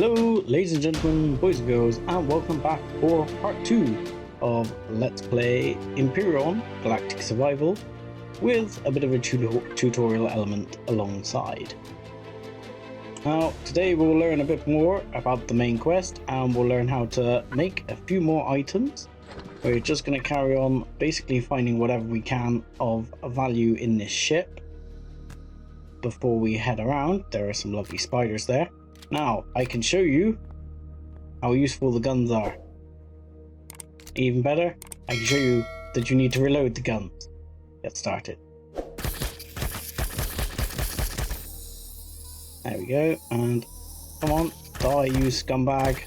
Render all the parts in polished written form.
Hello, ladies and gentlemen, boys and girls, and welcome back for part 2 of Let's Play Empyrion Galactic Survival with a bit of a tutorial element alongside. Now, today we'll learn a bit more about the main quest and we'll learn how to make a few more items. We're just going to carry on basically finding whatever we can of value in this ship before we head around. There are some lovely spiders there. Now, I can show you how useful the guns are. Even better, I can show you that you need to reload the guns. Get started. There we go, and come on, die, you scumbag.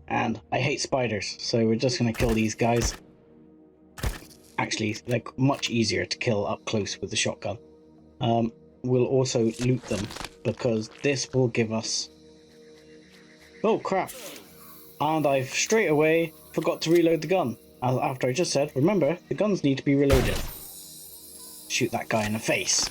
And I hate spiders, so we're just going to kill these guys. Actually, they're much easier to kill up close with the shotgun. We'll also loot them because this will give us... Oh crap! And I've straight away forgot to reload the gun. After I just said, remember, the guns need to be reloaded. Shoot that guy in the face.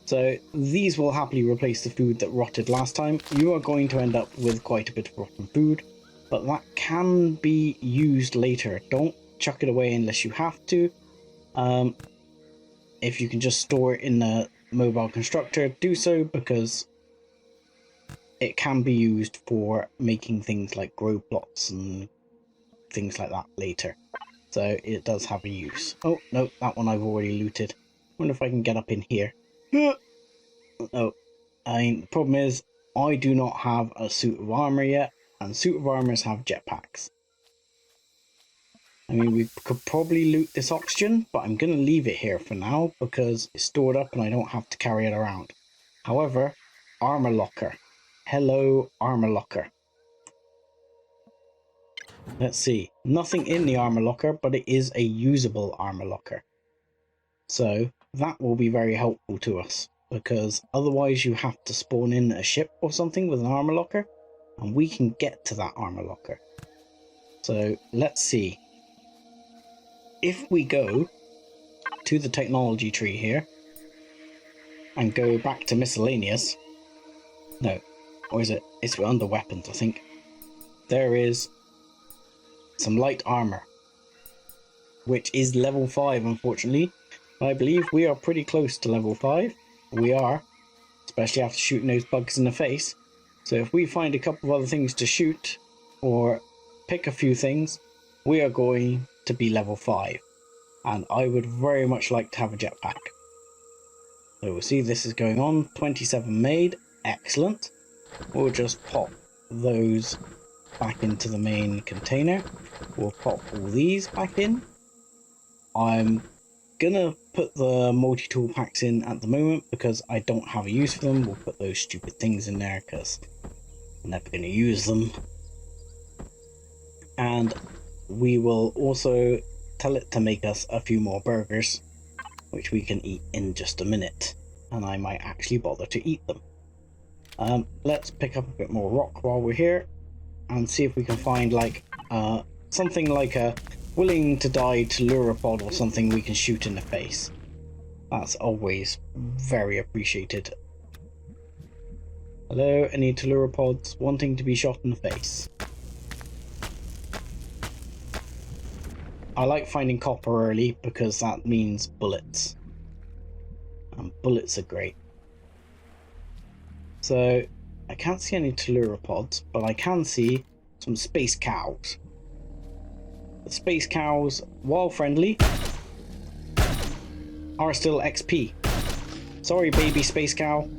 So these will happily replace the food that rotted last time. You are going to end up with quite a bit of rotten food, but that can be used later. Don't chuck it away unless you have to. If you can just store it in the mobile constructor, do so, because it can be used for making things like grow plots and things like that later. So it does have a use. Oh, no, that one I've already looted. Wonder if I can get up in here. No, the problem is I do not have a suit of armor yet, and suit of armors have jetpacks. I mean, we could probably loot this oxygen, but I'm going to leave it here for now because it's stored up and I don't have to carry it around. However, armor locker. Hello, armor locker. Let's see. Nothing in the armor locker, but it is a usable armor locker. So that will be very helpful to us, because otherwise you have to spawn in a ship or something with an armor locker, and we can get to that armor locker. So let's see. If we go to the technology tree here and go back to miscellaneous, no, or is it? It's under weapons, I think. There is some light armor, which is level 5, unfortunately. I believe we are pretty close to level 5. We are, especially after shooting those bugs in the face. So if we find a couple of other things to shoot, or pick a few things, we are going to be level 5. And I would very much like to have a jetpack. So we'll see this is going on. 27 made. Excellent. We'll just pop those back into the main container. We'll pop all these back in. I'm gonna put the multi-tool packs in at the moment because I don't have a use for them. We'll put those stupid things in there because I'm never going to use them. And we will also tell it to make us a few more burgers, which we can eat in just a minute, and I might actually bother to eat them. Let's pick up a bit more rock while we're here and see if we can find like something like a willing to die telluropod or something we can shoot in the face. That's always very appreciated. Hello, any telluropods wanting to be shot in the face? I like finding copper early because that means bullets. And bullets are great. So, I can't see any telluropods, but I can see some space cows. The space cows, while friendly, are still XP. Sorry, baby space cow.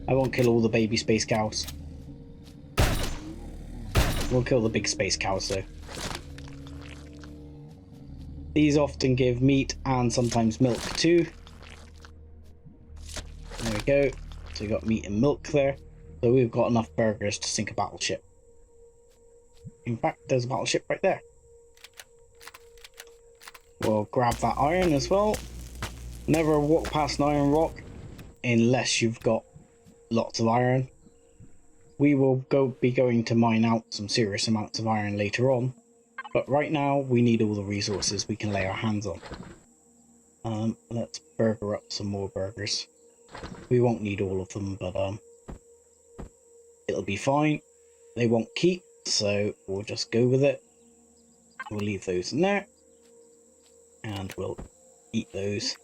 I won't kill all the baby space cows. We'll kill the big space cows though. These often give meat and sometimes milk too. There we go. So we got meat and milk there. So we've got enough burgers to sink a battleship. In fact, there's a battleship right there. We'll grab that iron as well. Never walk past an iron rock unless you've got lots of iron. We will be going to mine out some serious amounts of iron later on, But right now, we need all the resources we can lay our hands on. Let's burger up some more burgers. We won't need all of them, but it'll be fine. They won't keep, so we'll just go with it. We'll leave those in there. And we'll eat those.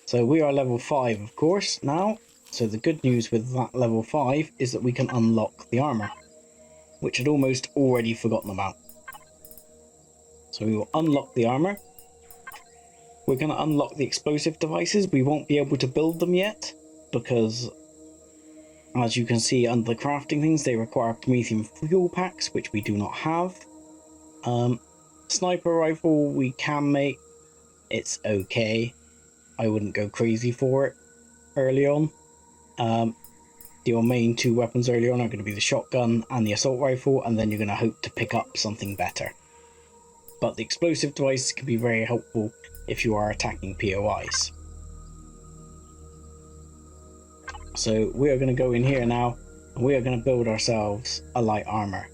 So we are level 5, of course, now. So the good news with that level 5 is that we can unlock the armor, which I'd almost already forgotten about. So we will unlock the armor. We're going to unlock the explosive devices. We won't be able to build them yet, because as you can see under the crafting things, they require Promethean fuel packs, which we do not have. Sniper rifle we can make. It's okay. I wouldn't go crazy for it early on. Your main 2 weapons early on are going to be the shotgun and the assault rifle, and then you're going to hope to pick up something better. But the explosive devices can be very helpful if you are attacking POIs. So we are going to go in here now, and we are going to build ourselves a light armor.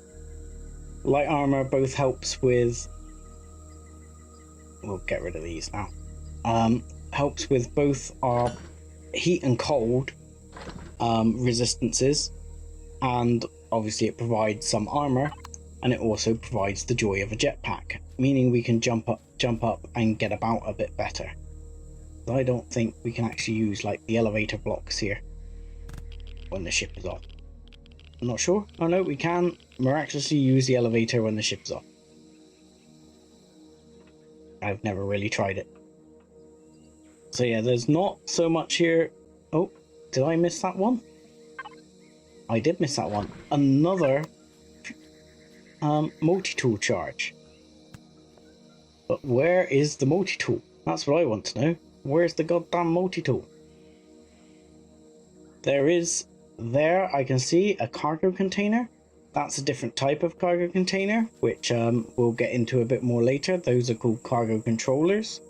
Light armor both helps with... We'll get rid of these now. Helps with both our heat and cold resistances, and obviously it provides some armor, and it also provides the joy of a jetpack, meaning we can jump up and get about a bit better. I don't think we can actually use like the elevator blocks here when the ship is off. I'm not sure. Oh no, we can miraculously use the elevator when the ship is off. I've never really tried it. So yeah, there's not so much here. Oh, did I miss that one? I did miss that one. Another multi-tool charge. But where is the multi-tool? That's what I want to know. Where's the goddamn multi-tool? There I can see a cargo container. That's a different type of cargo container, which we'll get into a bit more later. Those are called cargo controllers,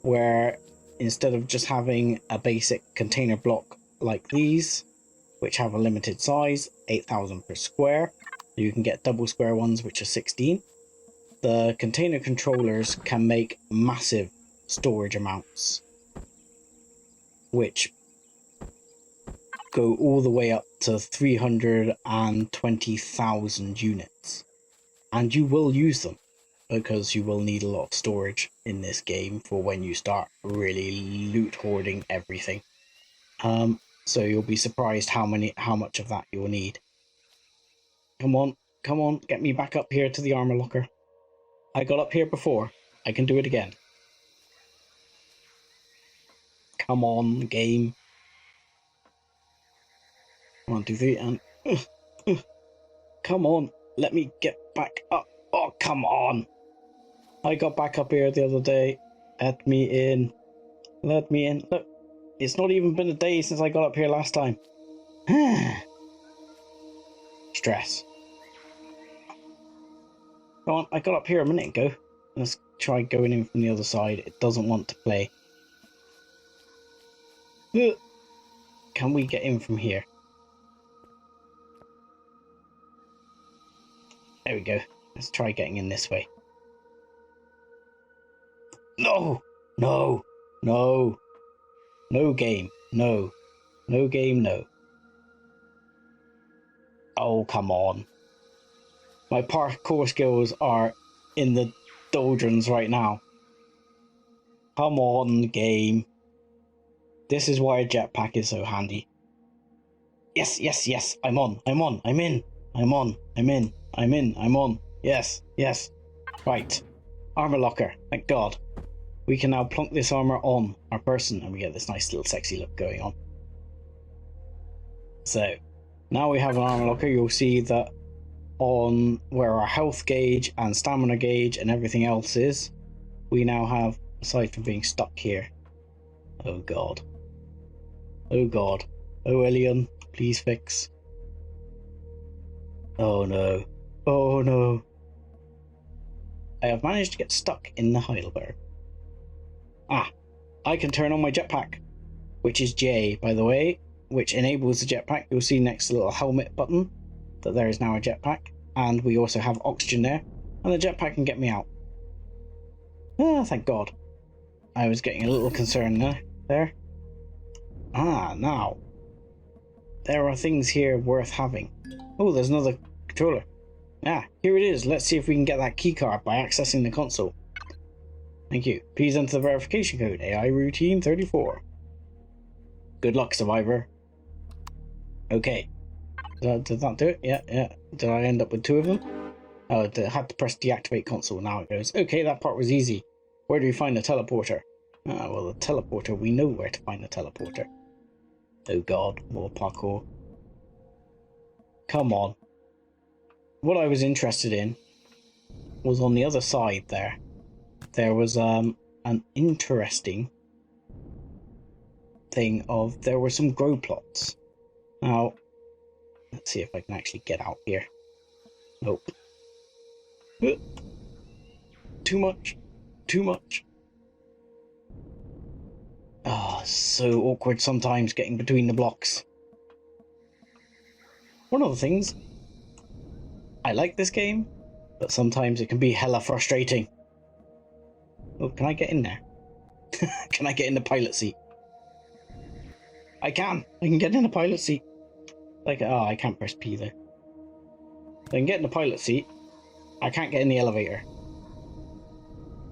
where instead of just having a basic container block like these, which have a limited size, 8,000 per square, you can get double square ones, which are 16. The container controllers can make massive storage amounts, which go all the way up to 320,000 units. And you will use them, because you will need a lot of storage in this game for when you start really loot hoarding everything. So you'll be surprised how much of that you'll need. Come on, get me back up here to the armor locker. I got up here before. I can do it again. Come on, game. 1, 2, 3, and come on, let me get back up. Oh, come on. I got back up here the other day. Let me in. Let me in. Look, it's not even been a day since I got up here last time. Stress. Come on, I got up here a minute ago. Let's try going in from the other side. It doesn't want to play. Can we get in from here? There we go. Let's try getting in this way. No! No! No! No game. No. No game, no. Oh, come on. My parkour skills are in the doldrums right now. Come on, game. This is why a jetpack is so handy. Yes, yes, yes. I'm on. I'm on. I'm in. I'm on. I'm in. I'm in. I'm on. Yes, yes. Right. Armor locker. Thank God. We can now plonk this armor on our person and we get this nice little sexy look going on. So, now we have an armor locker. You'll see that on where our health gauge and stamina gauge and everything else is, we now have, aside from being stuck here. Oh God. Oh God. Oh Elion, please fix. Oh no. Oh no. I have managed to get stuck in the Heidelberg. Ah, I can turn on my jetpack, which is J, by the way, which enables the jetpack. You'll see next to the little helmet button that there is now a jetpack, and we also have oxygen there. And the jetpack can get me out. Ah, thank God. I was getting a little concerned there. Ah, now. There are things here worth having. Oh, there's another controller. Ah, here it is. Let's see if we can get that keycard by accessing the console. Thank you. Please enter the verification code, AI Routine 34. Good luck, survivor. Okay. Did that do it? Yeah. Did I end up with 2 of them? Oh, I had to press deactivate console. Now it goes. Okay, that part was easy. Where do we find the teleporter? Ah, well, the teleporter, we know where to find the teleporter. Oh God, more parkour. Come on. What I was interested in was on the other side there. There was an interesting thing of there were some grow plots. Now, let's see if I can actually get out here. Nope. Too much. Too much. Ah, oh, so awkward sometimes getting between the blocks. One of the things, I like this game, but sometimes it can be hella frustrating. Oh, can I get in there? Can I get in the pilot seat? I can get in the pilot seat. Like, oh, I can't press P though. I can get in the pilot seat. I can't get in the elevator.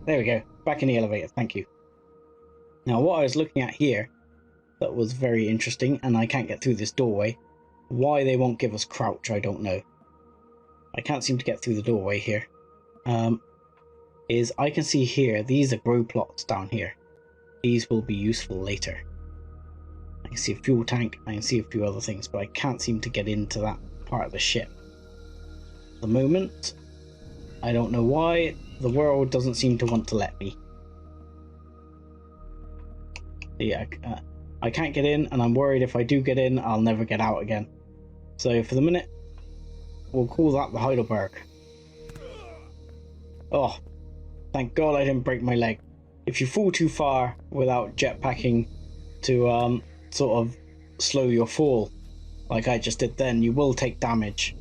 There we go. Back in the elevator. Thank you. Now, what I was looking at here that was very interesting, and I can't get through this doorway. Why they won't give us crouch, I don't know. I can't seem to get through the doorway here. Is I can see here, these are grow plots down here. These will be useful later. I can see a fuel tank, I can see a few other things, but I can't seem to get into that part of the ship. At the moment, I don't know why, the world doesn't seem to want to let me. Yeah, I can't get in, and I'm worried if I do get in, I'll never get out again. So for the minute, we'll call that the Heidelberg. Oh, thank God I didn't break my leg. If you fall too far without jetpacking to sort of slow your fall, like I just did then, you will take damage.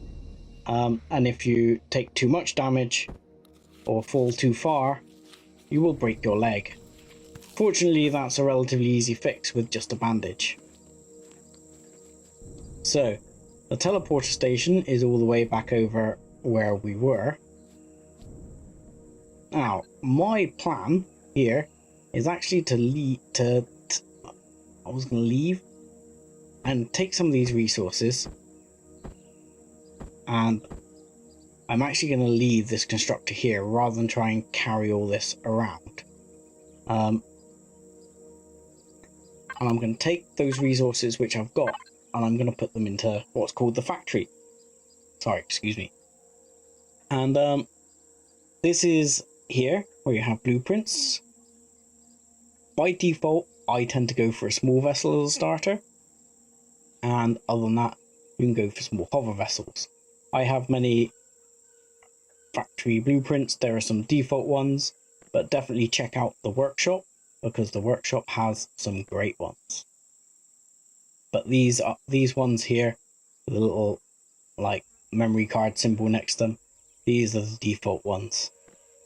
And if you take too much damage or fall too far, you will break your leg. Fortunately, that's a relatively easy fix with just a bandage. So, the teleporter station is all the way back over where we were. Now, my plan here is actually to I was going to leave and take some of these resources, and I'm actually going to leave this constructor here rather than try and carry all this around. And I'm going to take those resources which I've got, and I'm going to put them into what's called the factory. Sorry, excuse me. And this is here where you have blueprints. By default, I tend to go for a small vessel as a starter, and other than that, you can go for small hover vessels. I have many factory blueprints. There are some default ones, but definitely check out the workshop, because the workshop has some great ones. But these ones here, with a little like memory card symbol next to them, these are the default ones.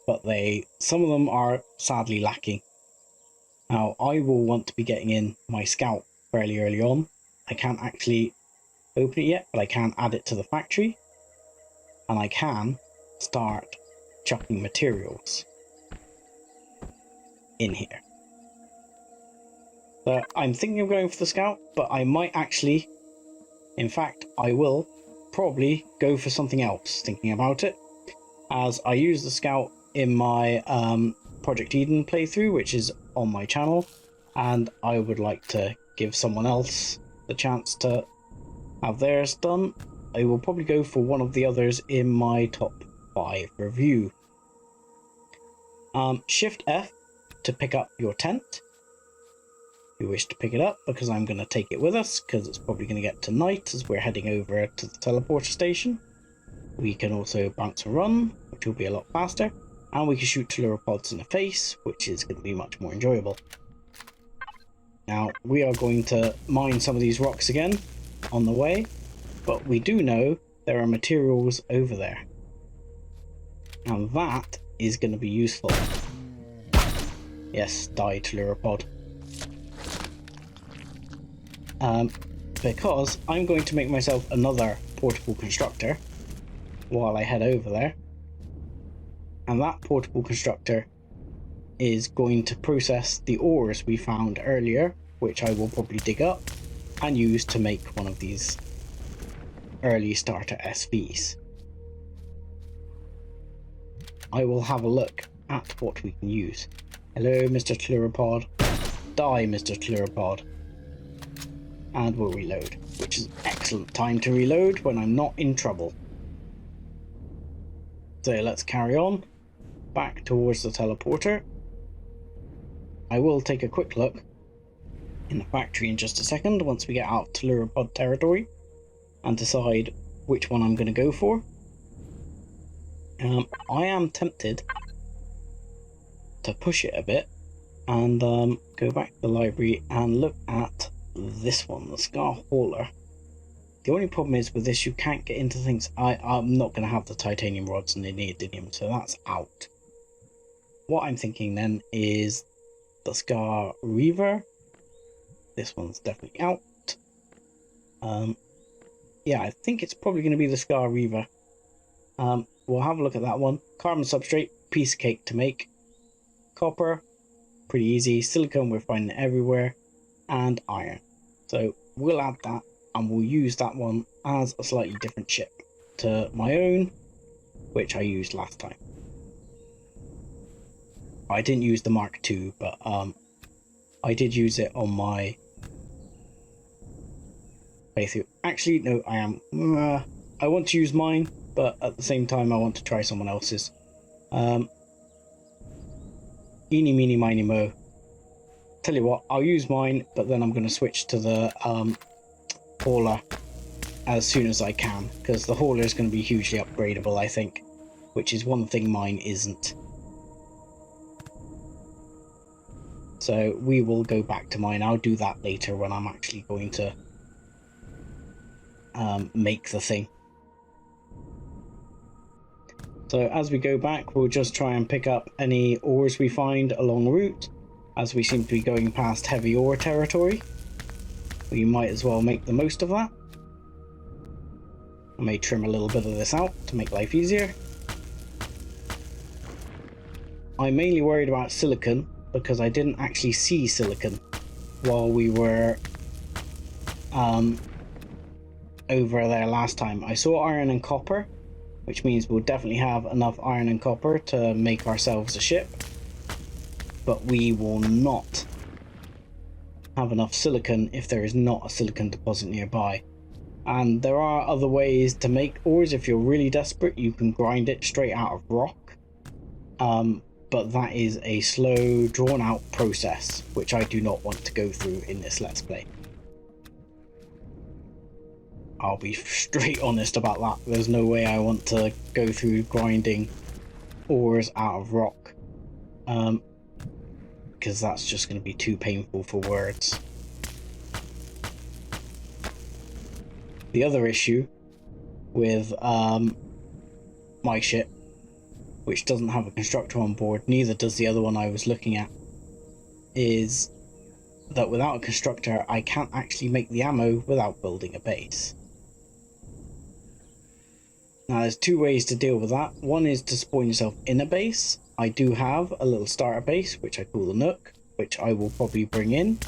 But some of them are sadly lacking. Now, I will want to be getting in my scout fairly early on. I can't actually open it yet, but I can add it to the factory. And I can start chucking materials in here. So I'm thinking of going for the scout, but I might actually, in fact, I will probably go for something else, thinking about it, as I use the scout in my Project Eden playthrough, which is on my channel, and I would like to give someone else the chance to have theirs done. I will probably go for one of the others in my top 5 review. Shift F to pick up your tent. If you wish to pick it up, because I'm going to take it with us, because it's probably going to get to night as we're heading over to the teleporter station. We can also bounce and run, which will be a lot faster, and we can shoot teleropods in the face, which is going to be much more enjoyable. Now, we are going to mine some of these rocks again on the way, but we do know there are materials over there. And that is going to be useful. Yes, die Tellurapod. Because I'm going to make myself another portable constructor while I head over there. And that portable constructor is going to process the ores we found earlier, which I will probably dig up and use to make one of these early starter SVs. I will have a look at what we can use. Hello, Mr. Tellurapod. Die, Mr. Tellurapod. And we'll reload, which is excellent time to reload when I'm not in trouble. So let's carry on back towards the teleporter. I will take a quick look in the factory in just a second once we get out of Tellurapod territory and decide which one I'm going to go for. I am tempted to push it a bit and go back to the library and look at this one, the Scar Hauler. The only problem is with this, you can't get into things. I'm not going to have the titanium rods and the neodymium, so that's out. What I'm thinking then is the Scar Reaver. This one's definitely out. Yeah, I think it's probably going to be the Scar Reaver. We'll have a look at that one. Carbon substrate, piece of cake to make. Copper, pretty easy. Silicone, we're finding it everywhere. And iron. So we'll add that and we'll use that one as a slightly different ship to my own, which I used last time. I didn't use the Mark II, but I did use it on my playthrough. Actually, no, I want to use mine, but at the same time I want to try someone else's. Eeny, meeny, miny, mo. Tell you what, I'll use mine, but then I'm going to switch to the hauler as soon as I can, because the hauler is going to be hugely upgradable, I think, which is one thing mine isn't. So we will go back to mine. I'll do that later when I'm actually going to make the thing. So as we go back, we'll just try and pick up any ores we find along route, as we seem to be going past heavy ore territory. We might as well make the most of that. I may trim a little bit of this out to make life easier. I'm mainly worried about silicon because I didn't actually see silicon while we were over there last time. I saw iron and copper, which means we'll definitely have enough iron and copper to make ourselves a ship, but we will not have enough silicon if there is not a silicon deposit nearby. And there are other ways to make ores. If you're really desperate, you can grind it straight out of rock, but that is a slow, drawn out process which I do not want to go through in this Let's Play. I'll be straight honest about that. There's no way I want to go through grinding ores out of rock, because that's just going to be too painful for words. The other issue with my ship, which doesn't have a constructor on board, neither does the other one I was looking at, is that without a constructor I can't actually make the ammo without building a base. Now there's two ways to deal with that. One is to spawn yourself in a base. I do have a little starter base which I call the Nook, which I will probably bring in.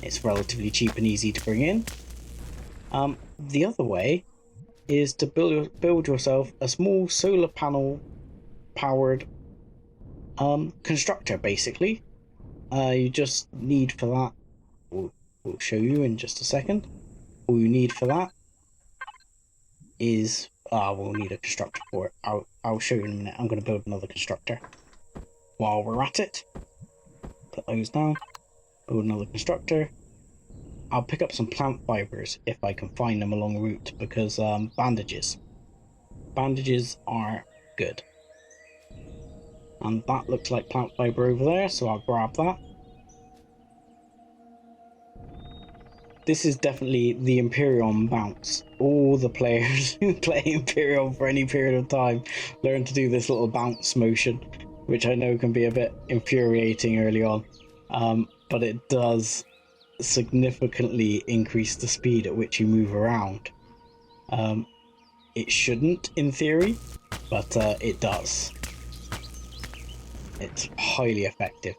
It's relatively cheap and easy to bring in. The other way is to build yourself a small solar panel powered constructor, basically. You just need for that, we'll show you in just a second. All you need for that is we'll need a constructor for it. I'll show you in a minute. I'm going to build another constructor while we're at it. Put those down, build another constructor. I'll pick up some plant fibers if I can find them along route, because bandages are good. And that looks like plant fiber over there, so I'll grab that. this is definitely the Empyrion bounce. All the players who play Empyrion for any period of time learn to do this little bounce motion, which I know can be a bit infuriating early on, but it does significantly increase the speed at which you move around. It shouldn't, in theory, but it does. It's highly effective.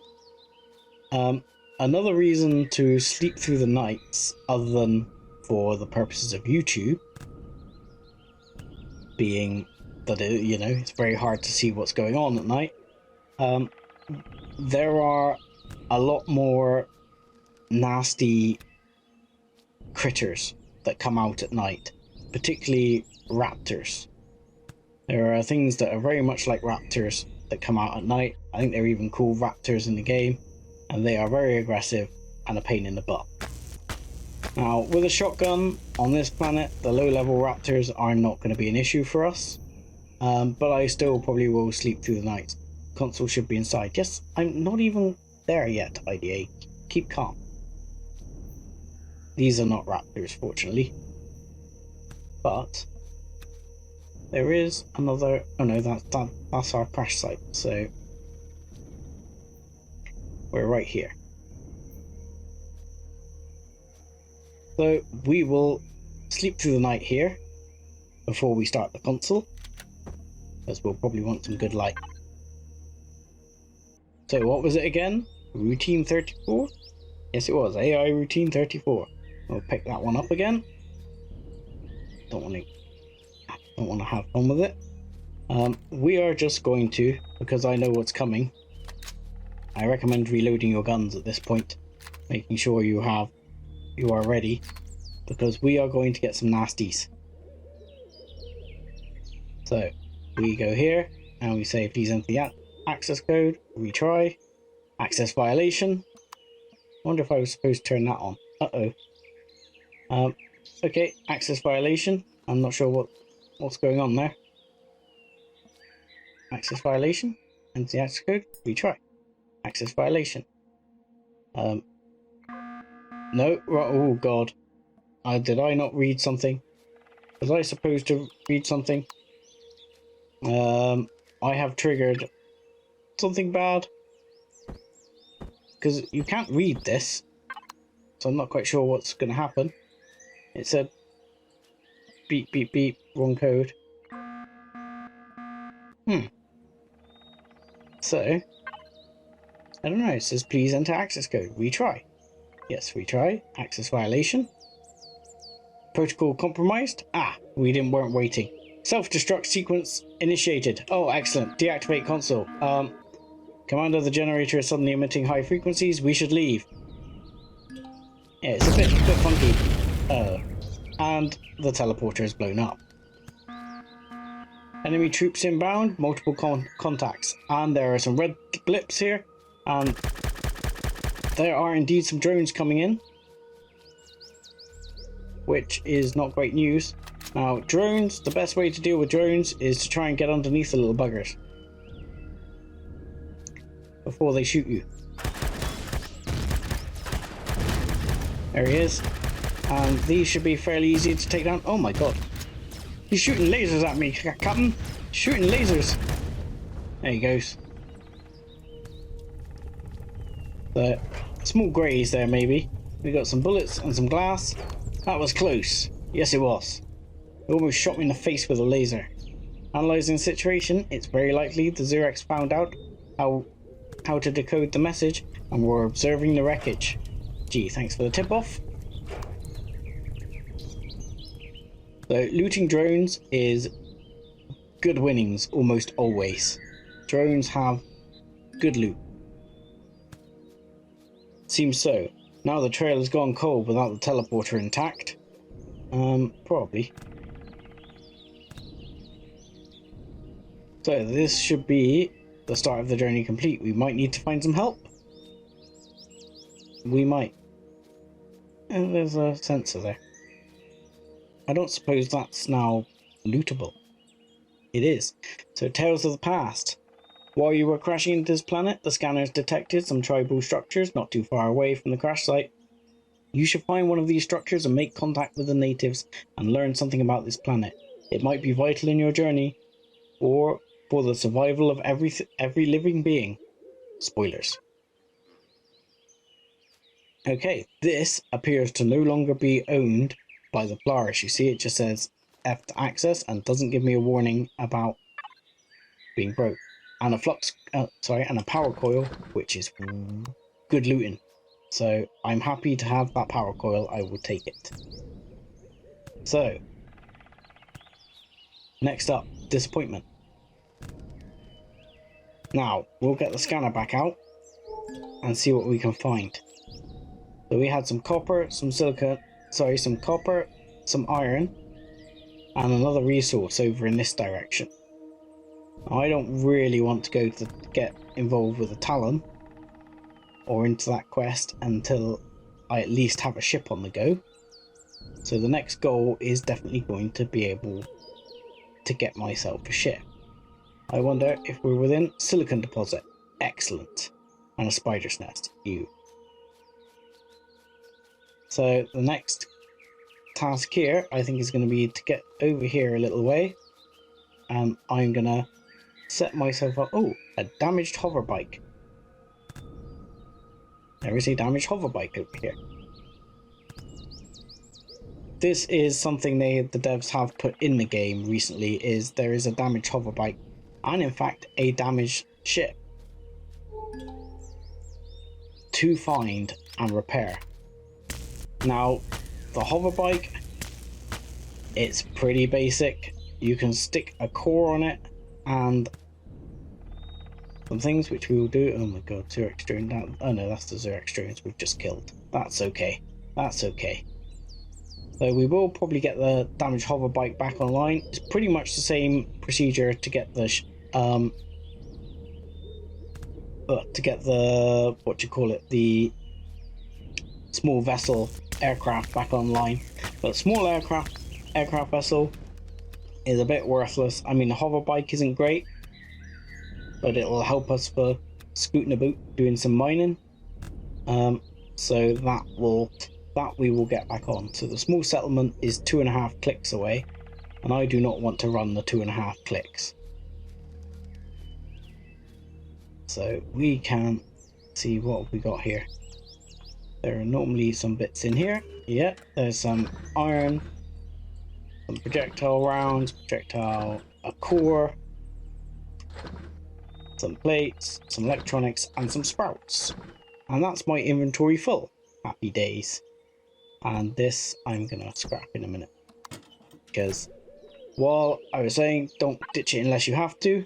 Another reason to sleep through the nights, other than for the purposes of YouTube, being that it's very hard to see what's going on at night. There are a lot more nasty critters that come out at night, particularly raptors. There are things that are very much like raptors that come out at night. I think they're even called raptors in the game, and they are very aggressive and a pain in the butt. Now, with a shotgun on this planet, the low-level raptors are not going to be an issue for us, but I still probably will sleep through the night. Console should be inside. Yes, I'm not even there yet, IDA. Keep calm. These are not raptors, fortunately. But there is another... Oh no, that's our crash site, so we're right here. So we will sleep through the night here before we start the console, as we'll probably want some good light. So what was it again? Routine 34? Yes, it was. AI Routine 34. We'll pick that one up again. Don't want to have fun with it. We are just going to, because I know what's coming, I recommend reloading your guns at this point, making sure you are ready, because we are going to get some nasties. So we go here and we say please enter the access code, retry, access violation. I wonder if I was supposed to turn that on. Okay, access violation. I'm not sure what's going on there. Access violation, enter the access code, retry. Access violation. No, oh god. Did I not read something? Was I supposed to read something? I have triggered something bad. Because you can't read this, so I'm not quite sure what's going to happen. It said beep beep beep, wrong code. So I don't know, it says please enter access code, retry. Yes, retry. Access violation. Protocol compromised. We weren't waiting. Self-destruct sequence initiated. Oh, excellent. Deactivate console. Commander, the generator is suddenly emitting high frequencies. We should leave. Yeah, it's a bit funky. And the teleporter is blown up. Enemy troops inbound. Multiple contacts. And there are some red blips here. And there are indeed some drones coming in, which is not great news. Now, drones, the best way to deal with drones is to try and get underneath the little buggers before they shoot you. There he is. And these should be fairly easy to take down. Oh my god. He's shooting lasers at me, Captain. Shooting lasers. There he goes. The small greys there, maybe. We got some bullets and some glass. That was close. Yes, it was. It almost shot me in the face with a laser. Analyzing the situation, it's very likely the Zirax found out how to decode the message and were observing the wreckage. Gee, thanks for the tip-off. So, looting drones is good winnings almost always. Drones have good loot. Seems so. Now the trail has gone cold without the teleporter intact. Probably. So this should be the start of the journey complete. We might need to find some help. We might. And there's a sensor there. I don't suppose that's now lootable. It is. So Tales of the Past. While you were crashing into this planet, the scanners detected some tribal structures not too far away from the crash site. You should find one of these structures and make contact with the natives and learn something about this planet. It might be vital in your journey or for the survival of every living being. Spoilers. Okay, this appears to no longer be owned by the Polaris. You see, it just says F to access and doesn't give me a warning about being broke. And a power coil, which is good looting. So I'm happy to have that power coil. I will take it. So next up, disappointment. Now we'll get the scanner back out and see what we can find. So we had some copper, some copper, some iron, and another resource over in this direction. Now, I don't really want to go to get involved with a Talon or into that quest until I at least have a ship on the go. So the next goal is definitely going to be able to get myself a ship. I wonder if we're within silicon deposit. Excellent. And a spider's nest. Ew. So the next task here, I think, is going to be to get over here a little way. And I'm going to set myself up. Oh, a damaged hover bike. There is a damaged hover bike over here. This is something the devs have put in the game recently, is there is a damaged hover bike and in fact a damaged ship to find and repair. Now the hover bike, it's pretty basic. You can stick a core on it and some things which we will do. Oh my god, Zirax drone down. Oh no, that's the Zirax drones we've just killed. That's okay. That's okay. So we will probably get the damaged hover bike back online. It's pretty much the same procedure to get the the small vessel aircraft back online. But small aircraft vessel is a bit worthless. I mean, the hover bike isn't great, but it will help us for scooting about, doing some mining. So that we will get back on. So the small settlement is 2.5 clicks away, and I do not want to run the 2.5 clicks. So we can see what we got here. There are normally some bits in here. Yeah, there's some iron, some projectile rounds, a core, some plates, some electronics, and some sprouts. And that's my inventory full. Happy days. And this I'm gonna scrap in a minute, because while I was saying don't ditch it unless you have to,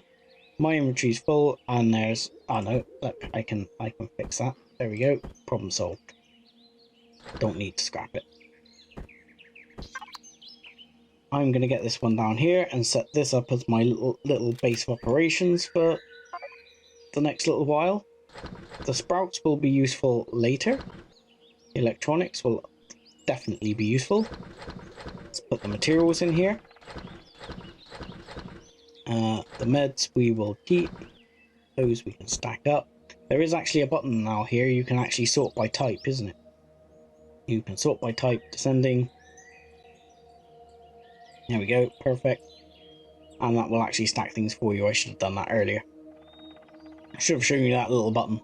my inventory's full and there's, oh no, look, I can fix that. There we go, problem solved. Don't need to scrap it. I'm gonna get this one down here and set this up as my little base of operations for the next little while. The sprouts will be useful later. Electronics will definitely be useful. Let's put the materials in here. The meds we will keep. Those we can stack up. There is actually a button now here. You can actually sort by type, isn't it? You can sort by type, descending. There we go, perfect. And that will actually stack things for you. I should have done that earlier. I should have shown you that little button.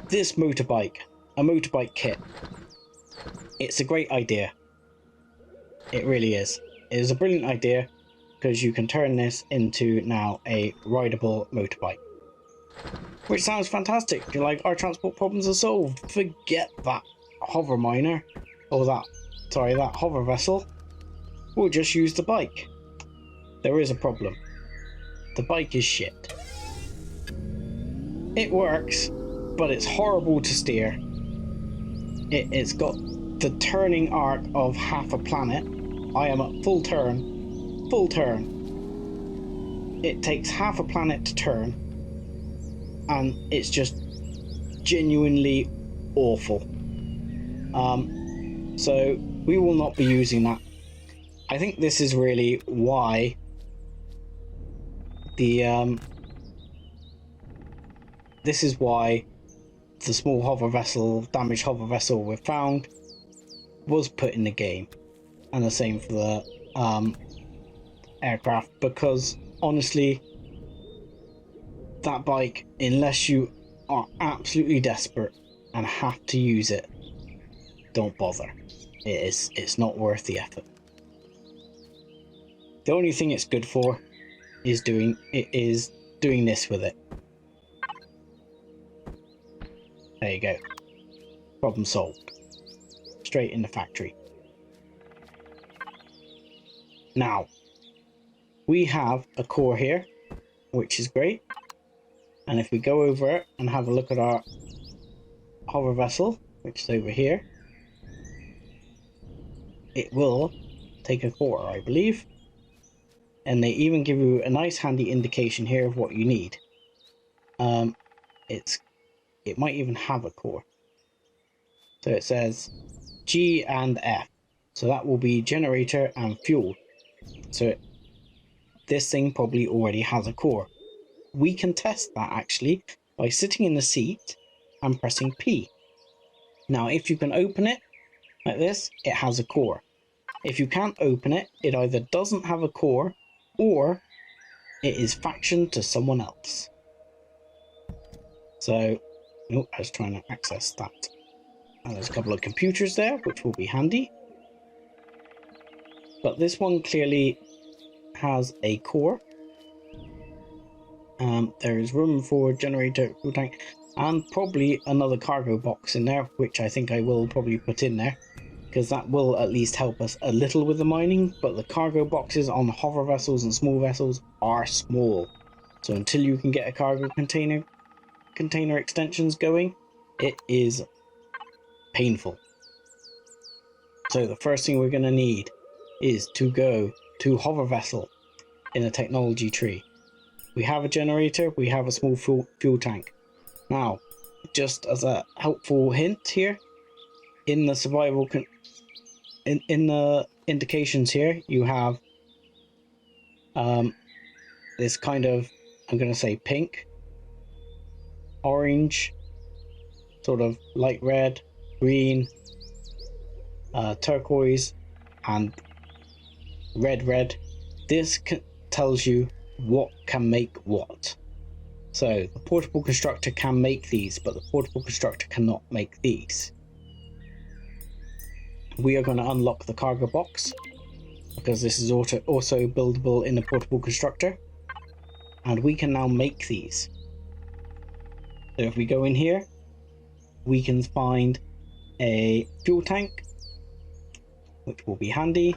This motorbike, a motorbike kit. It's a great idea. It really is. It is a brilliant idea because you can turn this into now a rideable motorbike. Which sounds fantastic. You're like, our transport problems are solved. Forget that hover miner, or that hover vessel. We'll just use the bike. There is a problem. The bike is shit. It works, but it's horrible to steer. It's got the turning arc of half a planet. I am at full turn. It takes half a planet to turn, and it's just genuinely awful. So we will not be using that. I think this is really why the small hover vessel, damaged hover vessel we found, was put in the game. And the same for the aircraft, because honestly, that bike, unless you are absolutely desperate and have to use it, don't bother. It's not worth the effort. The only thing it's good for is doing this with it. There you go. Problem solved. Straight in the factory. Now, we have a core here, which is great. And if we go over it and have a look at our hover vessel, which is over here, it will take a core, I believe. And they even give you a nice handy indication here of what you need. It might even have a core. So it says G and F. So that will be generator and fuel. So this thing probably already has a core. We can test that actually by sitting in the seat and pressing P. Now, if you can open it like this, it has a core. If you can't open it, it either doesn't have a core or it is factioned to someone else. So, oh, I was trying to access that. And there's a couple of computers there, which will be handy. But this one clearly has a core. There is room for generator, fuel tank, and probably another cargo box in there, which I think I will probably put in there, because that will at least help us a little with the mining. But the cargo boxes on hover vessels and small vessels are small, so until you can get a cargo container extensions going, it is painful. So the first thing we're going to need is to go to hover vessel in a technology tree. We have a generator, we have a small fuel tank. Now, just as a helpful hint here, in the survival in the indications here, you have this kind of, I'm going to say pink, orange, sort of light red, green, turquoise, and red. This tells you what can make what. So the portable constructor can make these, but the portable constructor cannot make these. We are going to unlock the cargo box because this is also buildable in the portable constructor, and we can now make these. So if we go in here, we can find a fuel tank, which will be handy.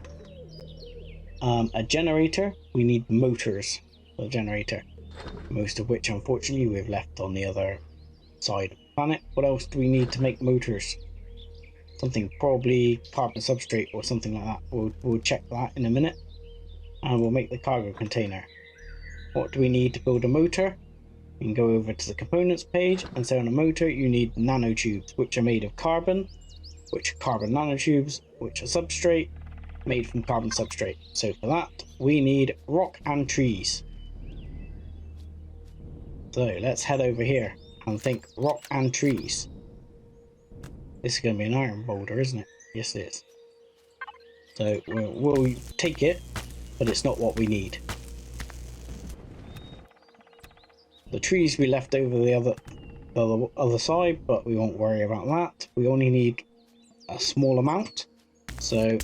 A generator. We need motors for the generator, most of which unfortunately we've left on the other side of the planet. What else do we need to make motors? Something probably carbon substrate or something like that. We'll check that in a minute, and we'll make the cargo container. What do we need to build a motor? You can go over to the components page and say on a motor you need nanotubes, which are made of carbon, which are carbon nanotubes, which are substrate made from carbon substrate. So for that we need rock and trees. So let's head over here and think rock and trees. This is going to be an iron boulder, isn't it? Yes it is. So we'll take it, but it's not what we need. The trees we left over the other side, but we won't worry about that. We only need a small amount, so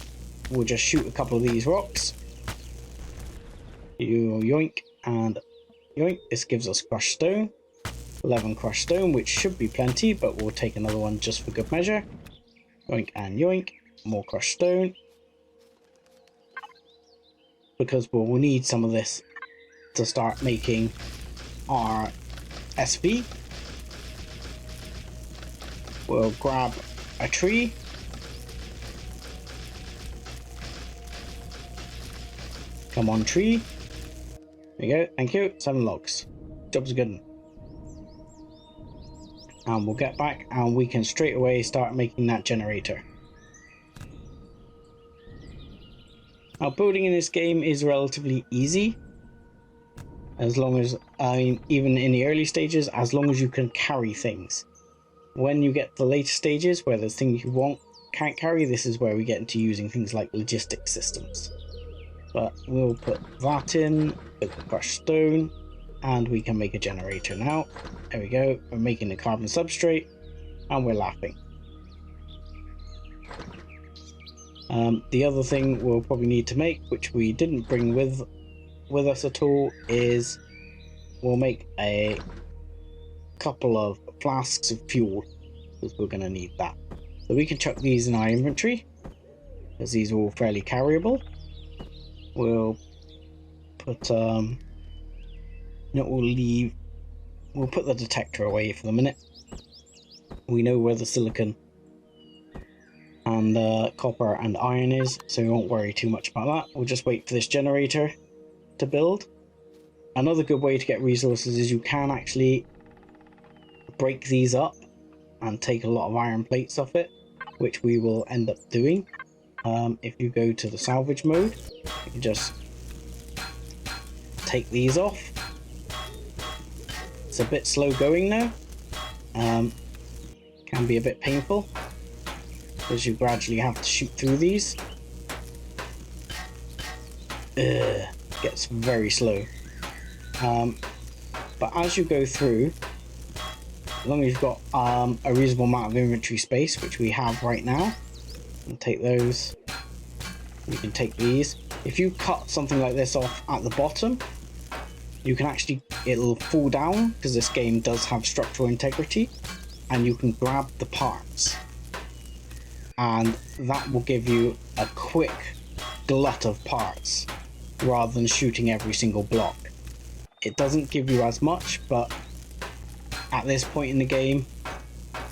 we'll just shoot a couple of these rocks. You yoink and yoink. This gives us crushed stone, 11 crushed stone, which should be plenty, but we'll take another one just for good measure. Yoink and yoink, more crushed stone, because we'll need some of this to start making our SV. We'll grab a tree. Come on, tree. There you go, thank you. 7 logs. Job's good. And we'll get back and we can straight away start making that generator. Now, building in this game is relatively easy, as long as, even in the early stages, as long as you can carry things. when you get to the later stages where there's things you can't carry, this is where we get into using things like logistic systems. But we'll put that in with crushed stone, and we can make a generator now. There we go. We're making the carbon substrate, and we're laughing. The other thing we'll probably need to make, which we didn't bring with us at all, is we'll make a couple of flasks of fuel, because we're going to need that. So we can chuck these in our inventory, as these are all fairly carryable. We'll put we'll put the detector away for the minute. We know where the silicon and copper and iron is, so we won't worry too much about that. We'll just wait for this generator to build. Another good way to get resources is you can actually break these up and take a lot of iron plates off it, which we will end up doing. If you go to the salvage mode, you can just take these off. It's a bit slow going now. Can be a bit painful, because you gradually have to shoot through these. Gets very slow. But as you go through, as long as you've got a reasonable amount of inventory space, which we have right now, and take those. You can take these. If you cut something like this off at the bottom, you can actually, it'll fall down, because this game does have structural integrity, and you can grab the parts, and that will give you a quick glut of parts rather than shooting every single block. It doesn't give you as much, but at this point in the game,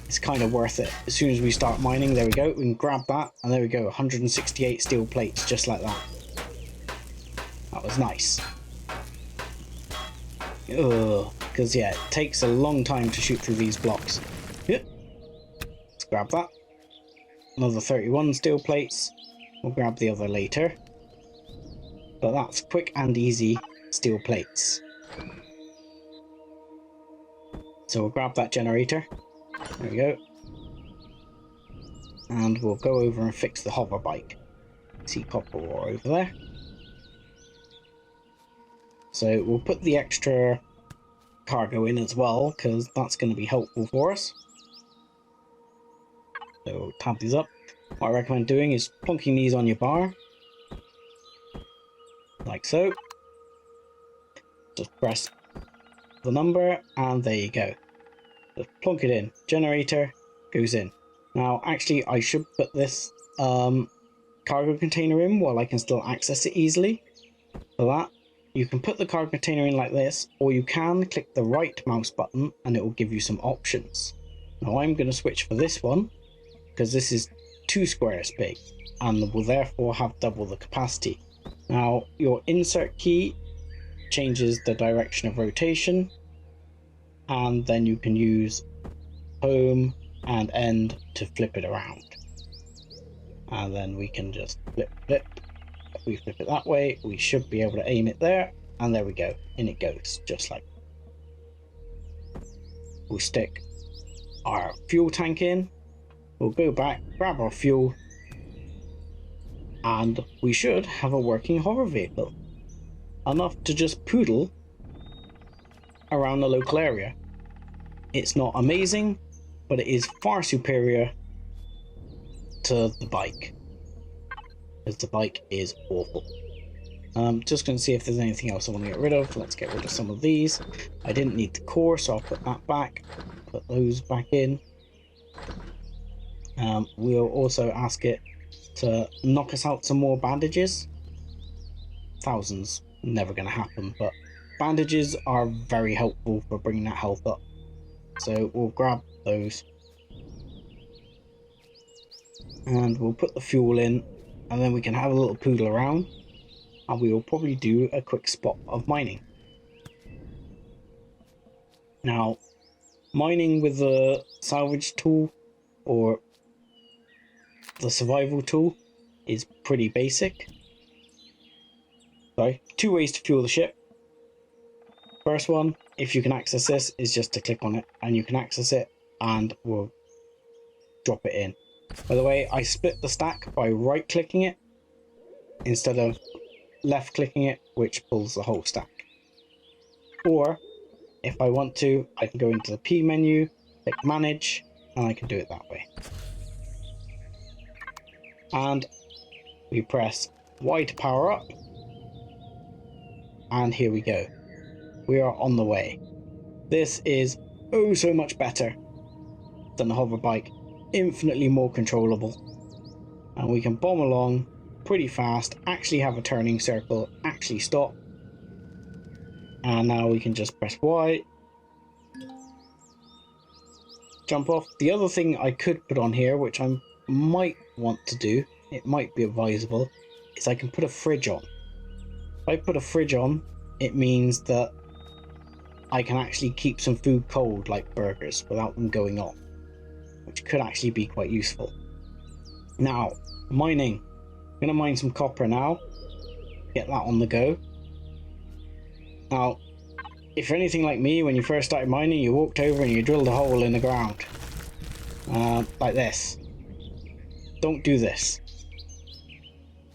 it's kind of worth it. As soon as we start mining, there we go, we can grab that, and there we go, 168 steel plates, just like that. That was nice. Because yeah, it takes a long time to shoot through these blocks. Yep. Let's grab that. Another 31 steel plates. We'll grab the other later. But that's quick and easy steel plates. So we'll grab that generator. There we go. And we'll go over and fix the hover bike. See copper ore over there. So we'll put the extra cargo in as well, because that's going to be helpful for us. So we'll tab these up. What I recommend doing is plonking these on your bar. Like so. Just press the number, and there you go. Just plonk it in. Generator goes in. Now, actually, I should put this cargo container in while I can still access it easily. For that, you can put the cargo container in like this, or you can click the right mouse button and it will give you some options. Now, I'm going to switch for this one, because this is 2 squares big and will therefore have double the capacity. Now, your insert key changes the direction of rotation, and then you can use home and end to flip it around. And then we can just flip. If we flip it that way, we should be able to aim it there, and there we go. In it goes, just like. We'll stick our fuel tank in. We'll go back, grab our fuel, and we should have a working hover vehicle. Enough to just poodle around the local area. It's not amazing, but it is far superior to the bike, because the bike is awful. Just going to see if there's anything else I want to get rid of. Let's get rid of some of these. I didn't need the core, so I'll put that back. Put those back in. We'll also ask it to knock us out some more bandages. Thousands, never going to happen, but bandages are very helpful for bringing that health up. So we'll grab those. And we'll put the fuel in, and then we can have a little poodle around, and we will probably do a quick spot of mining. Now, mining with the salvage tool or the survival tool is pretty basic. Sorry, 2 ways to fuel the ship. First one, if you can access this, is just to click on it, and you can access it and we'll drop it in. By the way, I split the stack by right clicking it instead of left clicking it, which pulls the whole stack. Or if I want to, I can go into the P menu, click manage, and I can do it that way. And we press Y to power up, and here we go. We are on the way. This is oh so much better than the hover bike, infinitely more controllable, and we can bomb along pretty fast, actually have a turning circle, actually stop, and now we can just press Y, jump off. The other thing I could put on here, which I might want to do, it might be advisable, is I can put a fridge on. If I put a fridge on, it means that I can actually keep some food cold, like burgers, without them going on, which could actually be quite useful. Now, mining. I'm going to mine some copper now, get that on the go. Now, if you're anything like me, when you first started mining, you walked over and you drilled a hole in the ground, like this. Don't do this.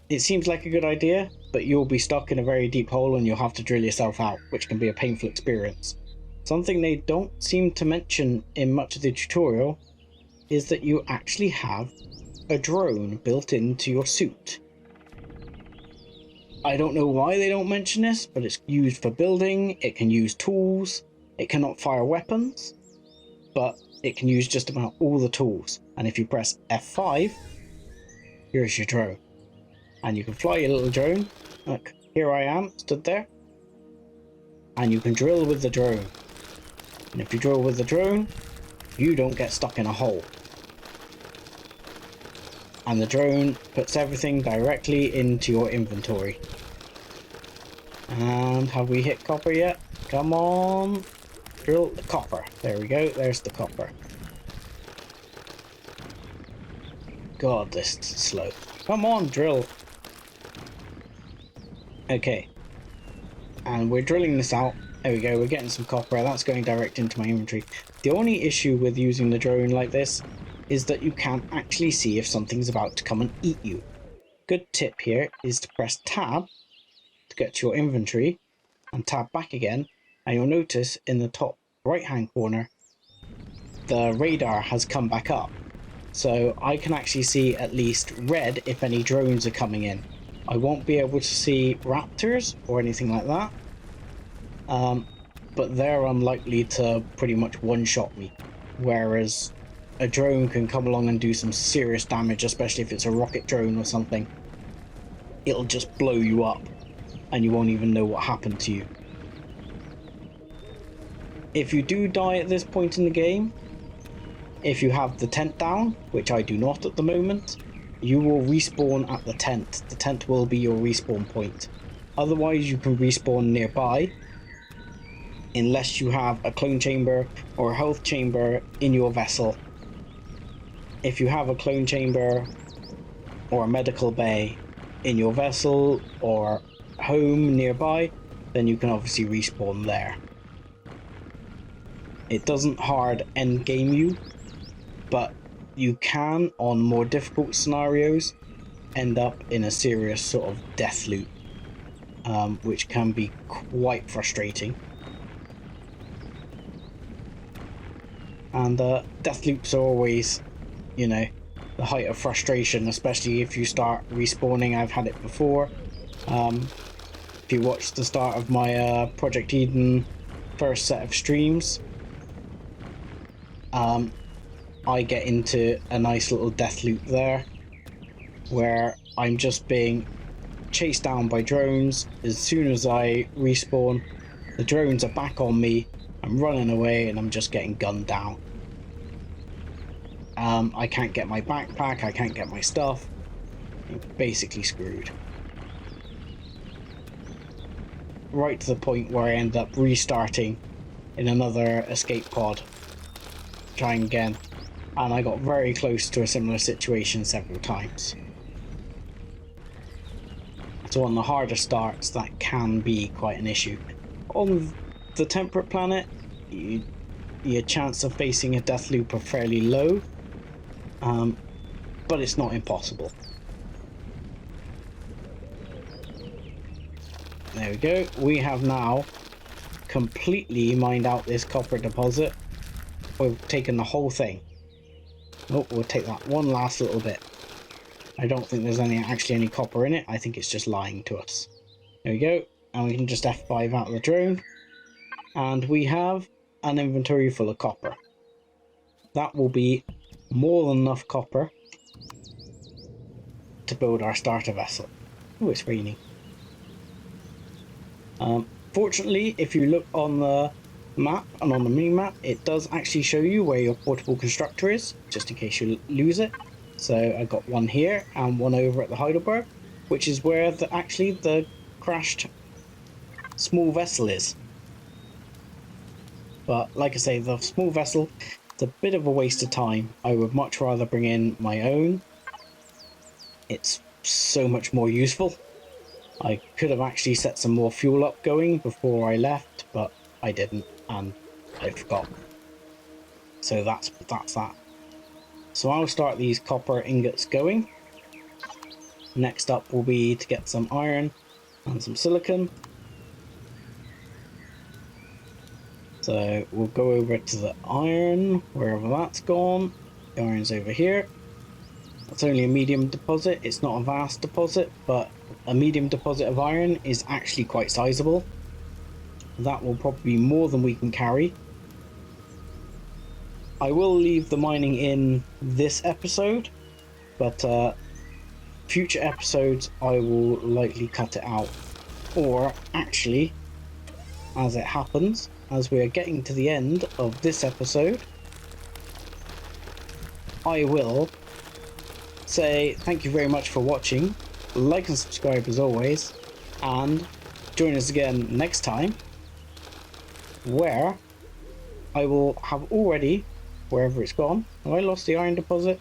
It seems like a good idea, but you'll be stuck in a very deep hole and you'll have to drill yourself out, which can be a painful experience. Something they don't seem to mention in much of the tutorial is that you actually have a drone built into your suit. I don't know why they don't mention this, but it's used for building, it can use tools, it cannot fire weapons, but it can use just about all the tools. And if you press F5, here's your drone. And you can fly your little drone. Look, here I am, stood there. And you can drill with the drone. And if you drill with the drone, you don't get stuck in a hole. And the drone puts everything directly into your inventory. And have we hit copper yet? Come on. Drill the copper. There we go. There's the copper. God, this is slow. Come on, drill. Okay. And we're drilling this out. There we go. We're getting some copper. That's going direct into my inventory. The only issue with using the drone like this is that you can't actually see if something's about to come and eat you. Good tip here is to press tab to get to your inventory and tab back again, and you'll notice in the top right hand corner the radar has come back up, so I can actually see at least red if any drones are coming in. I won't be able to see raptors or anything like that, but they're unlikely to pretty much one-shot me, whereas a drone can come along and do some serious damage, especially if it's a rocket drone or something. It'll just blow you up and you won't even know what happened to you. If you do die at this point in the game, if you have the tent down, which I do not at the moment, you will respawn at the tent. The tent will be your respawn point. Otherwise you can respawn nearby, unless you have a clone chamber or a health chamber in your vessel. If you have a clone chamber or a medical bay in your vessel or home nearby, then you can obviously respawn there. It doesn't hard end game you, but you can, on more difficult scenarios, end up in a serious sort of death loop, which can be quite frustrating. And death loops are always, you know, the height of frustration, especially if you start respawning. I've had it before. If you watch the start of my Project Eden first set of streams, I get into a nice little death loop there, where I'm just being chased down by drones. As soon as I respawn, the drones are back on me, I'm running away, and I'm just getting gunned down. I can't get my backpack, I can't get my stuff. I'm basically screwed. Right to the point where I end up restarting in another escape pod, trying again, and I got very close to a similar situation several times. So on the harder starts, that can be quite an issue. On the temperate planet, you your chance of facing a death loop are fairly low, but it's not impossible. There we go. We have now completely mined out this copper deposit. We've taken the whole thing. Oh, we'll take that one last little bit. I don't think there's actually any copper in it. I think it's just lying to us. There we go. And we can just F5 out of the drone. And we have an inventory full of copper. That will be more than enough copper to build our starter vessel. Oh, it's raining. Fortunately, if you look on the map and on the mini-map, it does actually show you where your portable constructor is, just in case you lose it. So I got one here and one over at the Heidelberg, which is where actually the crashed small vessel is. But like I say, the small vessel, it's a bit of a waste of time. I would much rather bring in my own. It's so much more useful. I could have actually set some more fuel up going before I left, but I didn't, and I forgot. So that's that. So I'll start these copper ingots going. Next up will be to get some iron and some silicon. So we'll go over to the iron, wherever that's gone. The iron's over here. It's only a medium deposit. It's not a vast deposit, but a medium deposit of iron is actually quite sizable. That will probably be more than we can carry. I will leave the mining in this episode, but future episodes I will likely cut it out. Or actually, as it happens, as we are getting to the end of this episode, I will say thank you very much for watching, like and subscribe as always, and join us again next time, where I will have already, wherever it's gone, have I lost the iron deposit?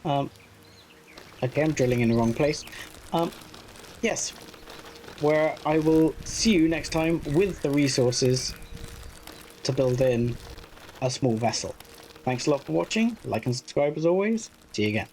Okay, I'm drilling in the wrong place. Yes, where I will see you next time with the resources to build in a small vessel. Thanks a lot for watching, like and subscribe as always, see you again.